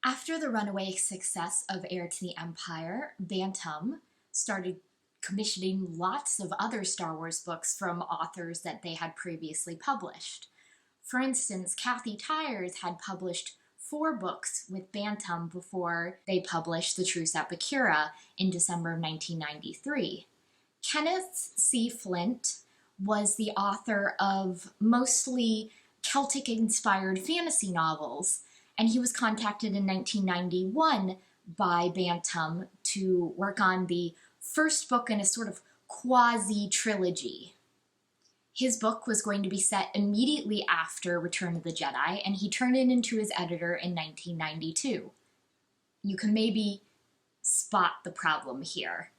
After the runaway success of Heir to the Empire, Bantam started commissioning lots of other Star Wars books from authors that they had previously published. For instance, Kathy Tyers had published 4 books with Bantam before they published The Truce at Bakura in December of 1993. Kenneth C. Flint was the author of mostly Celtic-inspired fantasy novels, and he was contacted in 1991 by Bantam to work on the first book in a sort of quasi-trilogy. His book was going to be set immediately after Return of the Jedi, and he turned it into his editor in 1992. You can maybe spot the problem here.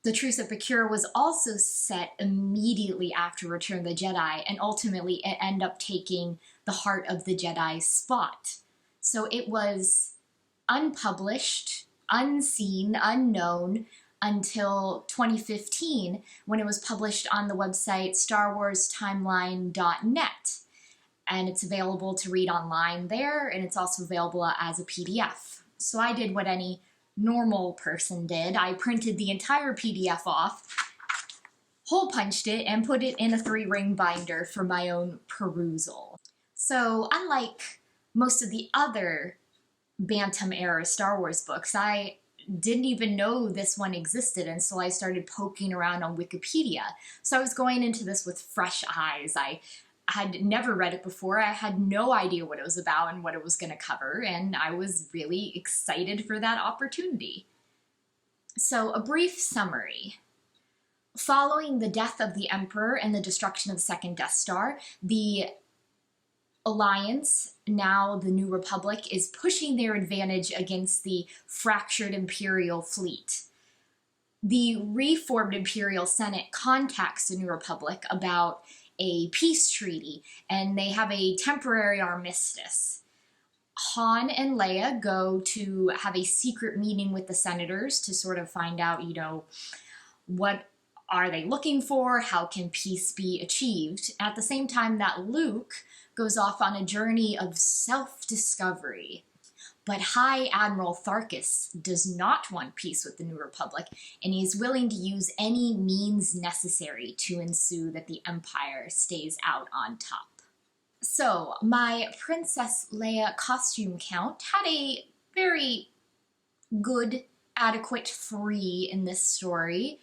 The Truce at Bakura was also set immediately after Return of the Jedi, and ultimately it ended up taking the Heart of the Jedi spot. So it was unpublished, unseen, unknown, until 2015, when it was published on the website starwarstimeline.net. And it's available to read online there, and it's also available as a PDF. So I did what any normal person did. I printed the entire PDF off, hole punched it, and put it in a 3-ring binder for my own perusal. So unlike most of the other Bantam-era Star Wars books, I didn't even know this one existed until I started poking around on Wikipedia. So I was going into this with fresh eyes. I had never read it before. I had no idea what it was about and what it was going to cover, and I was really excited for that opportunity. So, a brief summary. Following the death of the Emperor and the destruction of the Second Death Star, the Alliance, now the New Republic, is pushing their advantage against the fractured Imperial fleet. The reformed Imperial Senate contacts the New Republic about a peace treaty, and they have a temporary armistice. Han and Leia go to have a secret meeting with the senators to sort of find out, what are they looking for? How can peace be achieved? At the same time that Luke goes off on a journey of self-discovery. But High Admiral Tharkus does not want peace with the New Republic, and he is willing to use any means necessary to ensue that the Empire stays out on top. So, my Princess Leia costume count had a very good, adequate 3 in this story.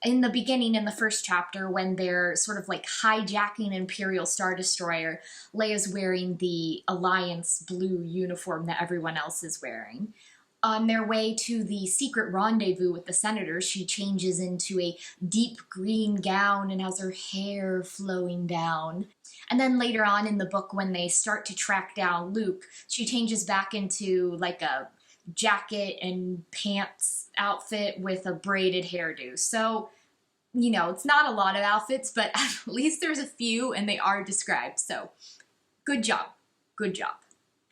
In the beginning, in the first chapter, when they're sort of like hijacking an Imperial Star Destroyer, Leia's wearing the Alliance blue uniform that everyone else is wearing. On their way to the secret rendezvous with the senators, she changes into a deep green gown and has her hair flowing down. And then later on in the book, when they start to track down Luke, she changes back into like a jacket and pants outfit with a braided hairdo. So, it's not a lot of outfits, but at least there's a few and they are described. So, good job. Good job.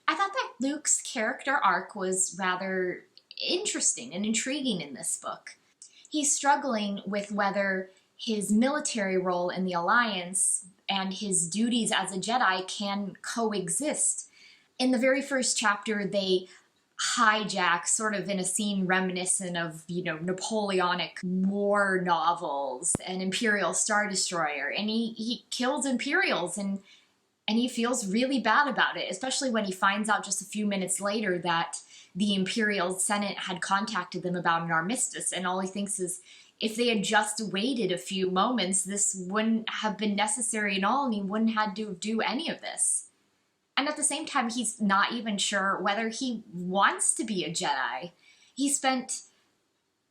I thought that Luke's character arc was rather interesting and intriguing in this book. He's struggling with whether his military role in the Alliance and his duties as a Jedi can coexist. In the very first chapter, they hijack, sort of in a scene reminiscent of, Napoleonic war novels, an Imperial Star Destroyer, and he kills Imperials, and he feels really bad about it, especially when he finds out just a few minutes later that the Imperial Senate had contacted them about an armistice, and all he thinks is, if they had just waited a few moments, this wouldn't have been necessary at all, and he wouldn't have to do any of this. And at the same time, he's not even sure whether he wants to be a Jedi. He spent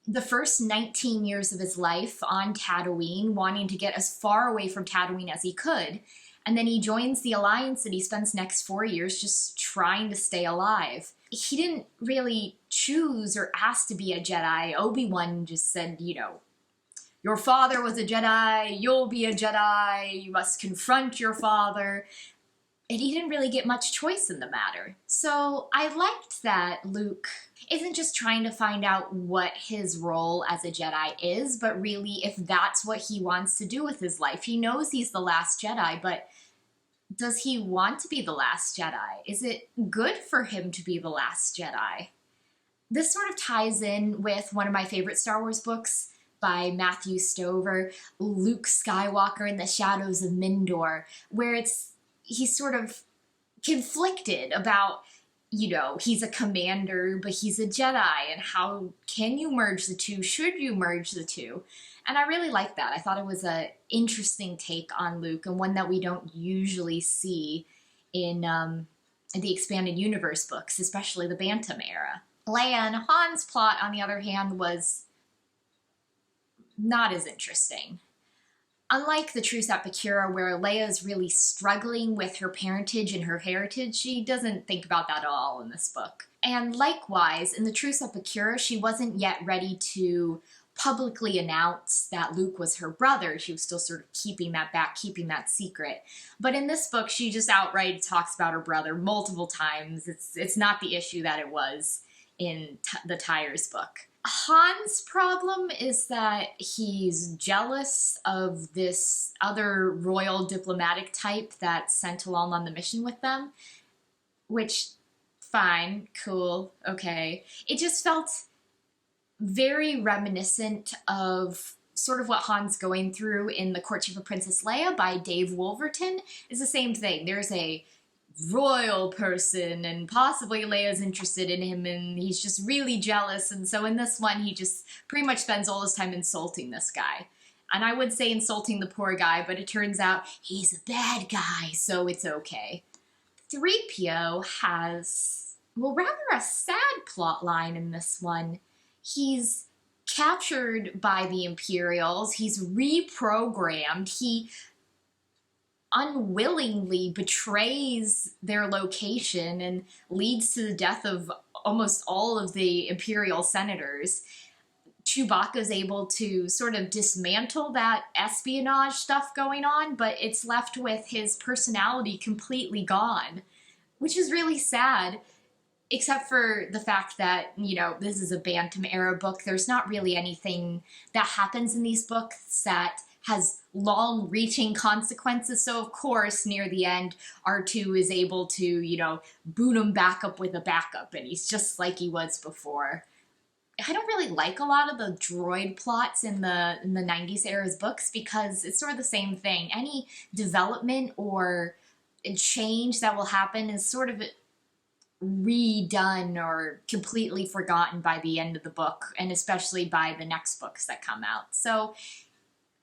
the first 19 years of his life on Tatooine, wanting to get as far away from Tatooine as he could. And then he joins the Alliance and he spends the next 4 years just trying to stay alive. He didn't really choose or ask to be a Jedi. Obi-Wan just said, your father was a Jedi, you'll be a Jedi, you must confront your father. And he didn't really get much choice in the matter. So I liked that Luke isn't just trying to find out what his role as a Jedi is, but really if that's what he wants to do with his life. He knows he's the last Jedi, but Does he want to be the last Jedi? Is it good for him to be the last Jedi? This sort of ties in with one of my favorite Star Wars books by Matthew Stover, Luke Skywalker in the Shadows of Mindor, where he's sort of conflicted about, he's a commander, but he's a Jedi, and how can you merge the two? Should you merge the two? And I really like that. I thought it was an interesting take on Luke, and one that we don't usually see in the Expanded Universe books, especially the Bantam-era. Leia and Han's plot, on the other hand, was not as interesting. Unlike the Truce at Bakura, where Leia is really struggling with her parentage and her heritage, she doesn't think about that at all in this book. And likewise, in the Truce at Bakura, she wasn't yet ready to publicly announce that Luke was her brother. She was still sort of keeping that back, keeping that secret. But in this book, she just outright talks about her brother multiple times. It's not the issue that it was in the Tyres book. Han's problem is that he's jealous of this other royal diplomatic type that's sent along on the mission with them, which, fine, cool, okay. It just felt very reminiscent of sort of what Han's going through in The Courtship of Princess Leia by Dave Wolverton. It's the same thing. There's a royal person, and possibly Leia's interested in him, and he's just really jealous, and so in this one, he just pretty much spends all his time insulting this guy. And I would say insulting the poor guy, but it turns out he's a bad guy, so it's okay. 3PO has, well, rather a sad plot line in this one. He's captured by the Imperials, he's reprogrammed, he unwillingly betrays their location and leads to the death of almost all of the Imperial senators. Chewbacca's able to sort of dismantle that espionage stuff going on, but it's left with his personality completely gone, which is really sad, except for the fact that, this is a Bantam-era book. There's not really anything that happens in these books that has long-reaching consequences, so of course, near the end, R2 is able to, boot him back up with a backup, and he's just like he was before. I don't really like a lot of the droid plots in the 90s era's books because it's sort of the same thing. Any development or change that will happen is sort of redone or completely forgotten by the end of the book, and especially by the next books that come out. So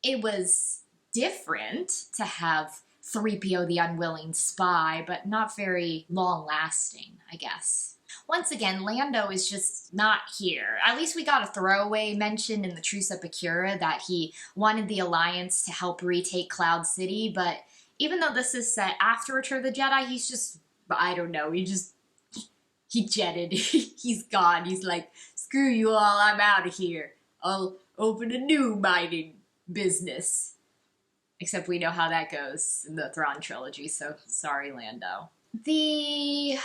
it was different to have 3PO the unwilling spy, but not very long-lasting, I guess. Once again, Lando is just not here. At least we got a throwaway mention in the Truce at Bakura that he wanted the Alliance to help retake Cloud City, but even though this is set after Return of the Jedi, he's just, I don't know, he jetted. He's gone. He's like, screw you all, I'm out of here. I'll open a new mining business. Except we know how that goes in the Thrawn trilogy, so sorry, Lando. The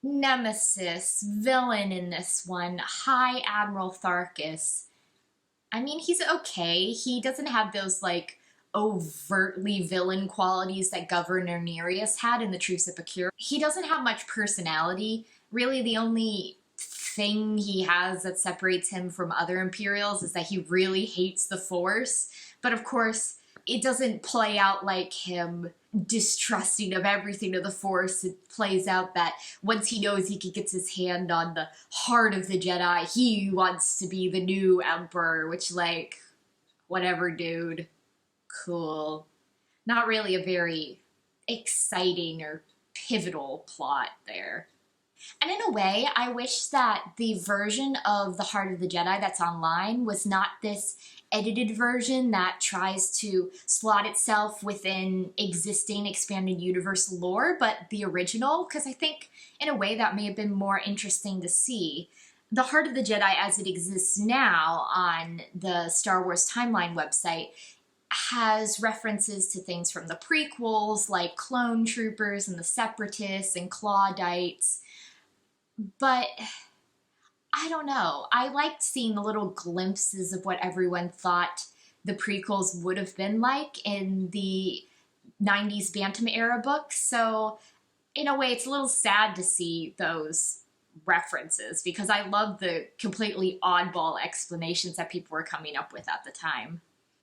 nemesis villain in this one, High Admiral Tharkus, I mean, he's okay. He doesn't have those, overtly villain qualities that Governor Nereus had in the Truce at Bakura. He doesn't have much personality. Really, the only thing he has that separates him from other Imperials is that he really hates the Force. But of course, it doesn't play out like him distrusting of everything of the Force. It plays out that once he knows he gets his hand on the heart of the Jedi, he wants to be the new Emperor, which, whatever, dude. Cool. Not really a very exciting or pivotal plot there. And in a way, I wish that the version of The Heart of the Jedi that's online was not this edited version that tries to slot itself within existing expanded universe lore, but the original, because I think in a way that may have been more interesting to see. The Heart of the Jedi as it exists now on the Star Wars Timeline website has references to things from the prequels, like clone troopers and the Separatists and Clawdites. But I don't know. I liked seeing the little glimpses of what everyone thought the prequels would have been like in the 90s Bantam-era books, so in a way it's a little sad to see those references because I love the completely oddball explanations that people were coming up with at the time.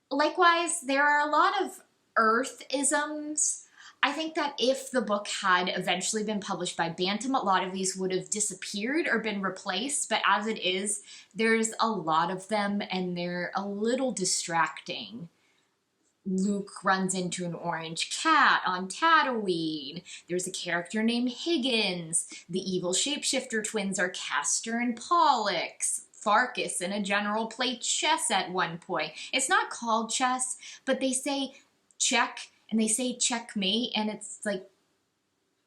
Likewise, there are a lot of Earth-isms. I think that if the book had eventually been published by Bantam, a lot of these would have disappeared or been replaced, but as it is, there's a lot of them and they're a little distracting. Luke runs into an orange cat on Tatooine. There's a character named Higgins. The evil shapeshifter twins are Castor and Pollux. Farkas and a general play chess at one point. It's not called chess, but they say check and they say checkmate, and it's like,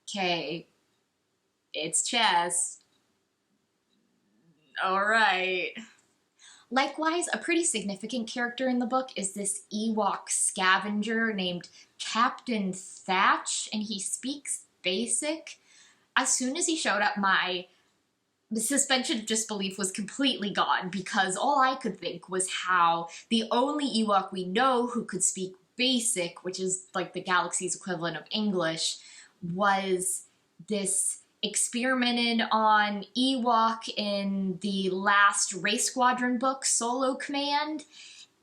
okay, it's chess. All right. Likewise, a pretty significant character in the book is this Ewok scavenger named Captain Thatch, and he speaks Basic. As soon as he showed up, my suspension of disbelief was completely gone because all I could think was how the only Ewok we know who could speak Basic, which is like the galaxy's equivalent of English, was this experimented on Ewok in the last Race Squadron book, Solo Command,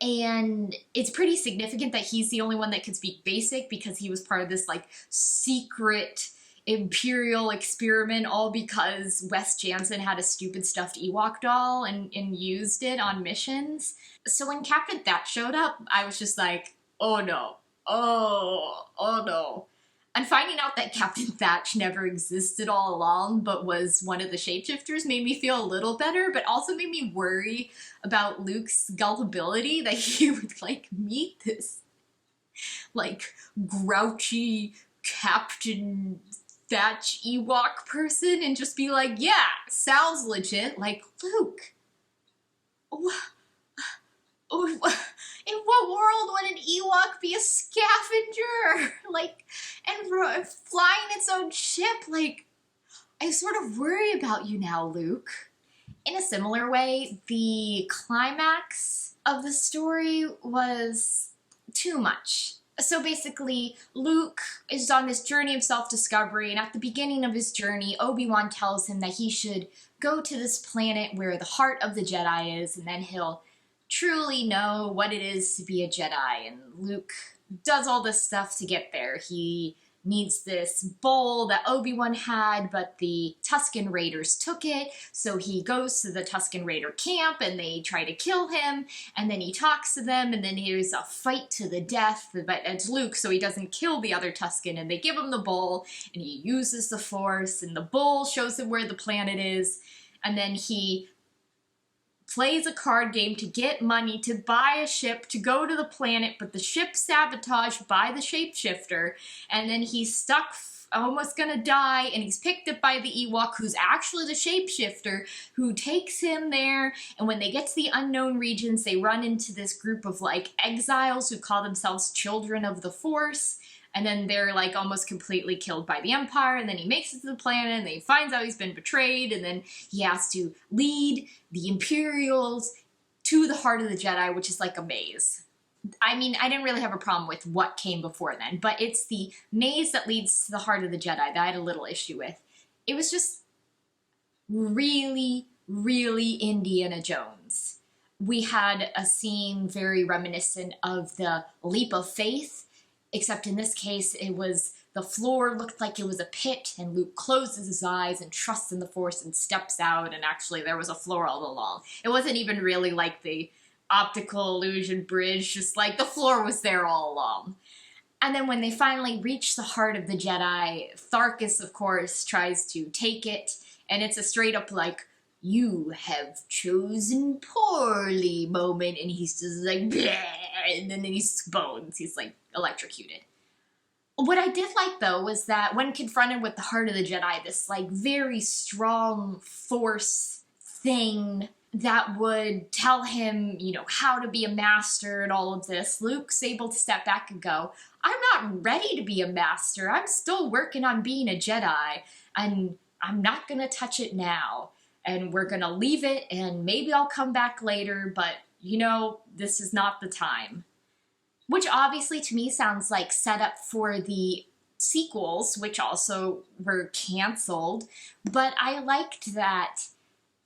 and it's pretty significant that he's the only one that could speak Basic because he was part of this like secret Imperial experiment, all because Wes Jansen had a stupid stuffed Ewok doll and used it on missions. So when Captain Thatch showed up, I was just like, oh no, oh no. And finding out that Captain Thatch never existed all along, but was one of the shapeshifters, made me feel a little better, but also made me worry about Luke's gullibility, that he would, like, meet this, like, grouchy Captain Thatch Ewok person and just be like, yeah, sounds legit. Like, Luke, in what world would an Ewok be a scavenger? Like, and flying its own ship? Like, I sort of worry about you now, Luke. In a similar way, the climax of the story was too much. So basically, Luke is on this journey of self-discovery, and at the beginning of his journey, Obi-Wan tells him that he should go to this planet where the heart of the Jedi is, and then he'll truly know what it is to be a Jedi. And Luke does all this stuff to get there. He needs this bowl that Obi-Wan had, but the Tusken Raiders took it, so he goes to the Tusken Raider camp and they try to kill him, and then he talks to them, and then there's a fight to the death, but it's Luke, so he doesn't kill the other Tusken, and they give him the bowl, and he uses the Force, and the bowl shows him where the planet is, and then he plays a card game to get money to buy a ship to go to the planet, but the ship's sabotaged by the shapeshifter, and then he's stuck, almost gonna die, and he's picked up by the Ewok, who's actually the shapeshifter, who takes him there, and when they get to the unknown regions, they run into this group of, like, exiles who call themselves Children of the Force, and then they're, like, almost completely killed by the Empire, and then he makes it to the planet, and then he finds out he's been betrayed, and then he has to lead the Imperials to the heart of the Jedi, which is like a maze. I mean, I didn't really have a problem with what came before then, but it's the maze that leads to the heart of the Jedi that I had a little issue with. It was just really, really Indiana Jones. We had a scene very reminiscent of the Leap of Faith, except in this case, it was the floor looked like it was a pit, and Luke closes his eyes and trusts in the Force and steps out, and actually there was a floor all along. It wasn't even really like the optical illusion bridge, just like the floor was there all along. And then when they finally reach the heart of the Jedi, Farkas, of course, tries to take it, and it's a straight up like, you have chosen poorly moment, and he's just like, bleh, and then he's bones, he's like electrocuted. What I did like, though, was that when confronted with the heart of the Jedi, this, like, very strong Force thing that would tell him, you know, how to be a master and all of this, Luke's able to step back and go, I'm not ready to be a master. I'm still working on being a Jedi, and I'm not going to touch it now. And we're going to leave it, and maybe I'll come back later, but, you know, this is not the time. which obviously to me sounds like setup for the sequels, which also were canceled. But I liked that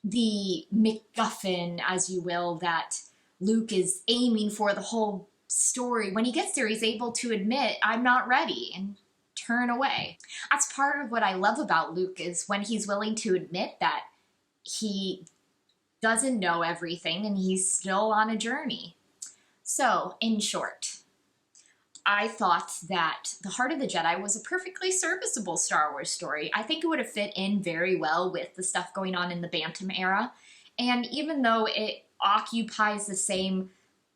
the MacGuffin, as you will, that Luke is aiming for the whole story. When he gets there, he's able to admit, I'm not ready, and turn away. That's part of what I love about Luke, is when he's willing to admit that he doesn't know everything and he's still on a journey. So, in short, I thought that The Heart of the Jedi was a perfectly serviceable Star Wars story. I think it would have fit in very well with the stuff going on in the Bantam era. And even though it occupies the same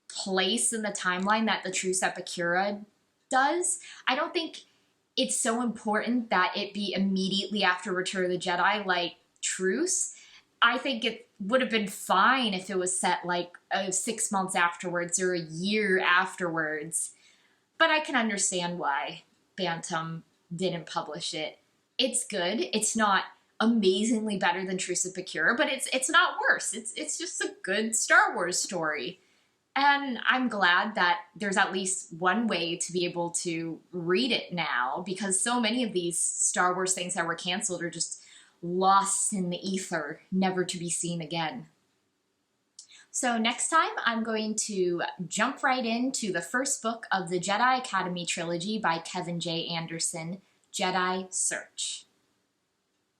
place in the timeline that the Truce at Bakura does, I don't think it's so important that it be immediately after Return of the Jedi like Truce. I think it would have been fine if it was set like 6 months afterwards or a year afterwards. But I can understand why Bantam didn't publish it. It's good. It's not amazingly better than Truce at Bakura, but it's not worse. It's just a good Star Wars story. And I'm glad that there's at least one way to be able to read it now, because so many of these Star Wars things that were canceled are just lost in the ether, never to be seen again. So next time, I'm going to jump right into the first book of the Jedi Academy trilogy by Kevin J. Anderson, Jedi Search.